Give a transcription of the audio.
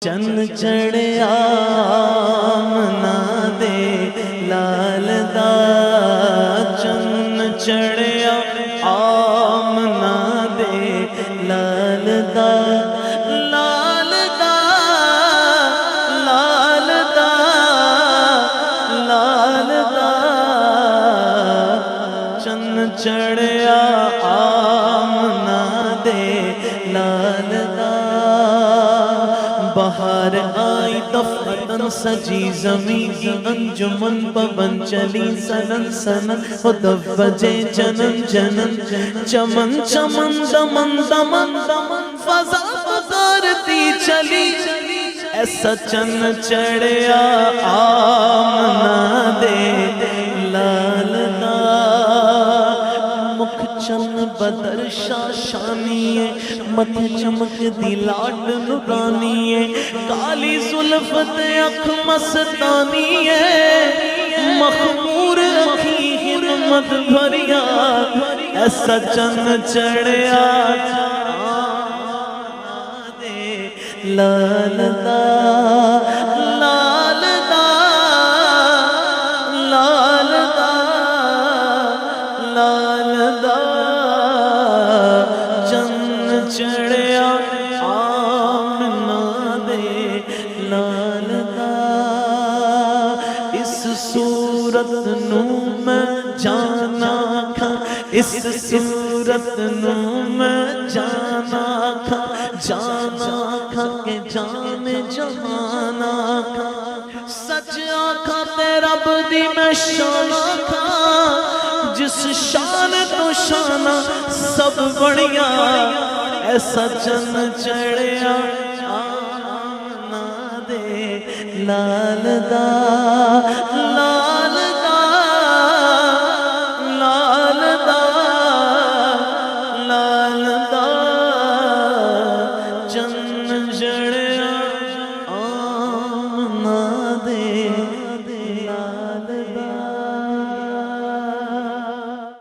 چن چڑھیا آمنا دے لال دا چن چڑھیا آمنا دے لال دا لال دا لال دا لال دا چن چڑھیا آمنا دے لال دا بہار آئی دفتن سجی زمین کی انجمن پون چلی سنن سنن خدف بجے جنن جنن چمن چمن دمن دمن فضا گزارتی چلی ایسا چن چڑھیا آمنا دے لال دا مکھ چن بدر شاشانی ہے مت چمک دی لاڈ نورانی ہے کالی زلفت اکھ مستانی ہے مخمور اکھی حرمت بھریا ایسا چن چڑھیا دے لال دا لال دا لال دا لال دا چن چڑھیا آمنا دے لال دا اس صورت نو میں جانا کھا اس صورت نو میں جانا کھا کہ جان جہانا کھا سچ آکھا تے رب دی میں شانا کھا جس شان تو شانہ سب بڑھیا ایسا چن چڑھیا آمنا دے لال دا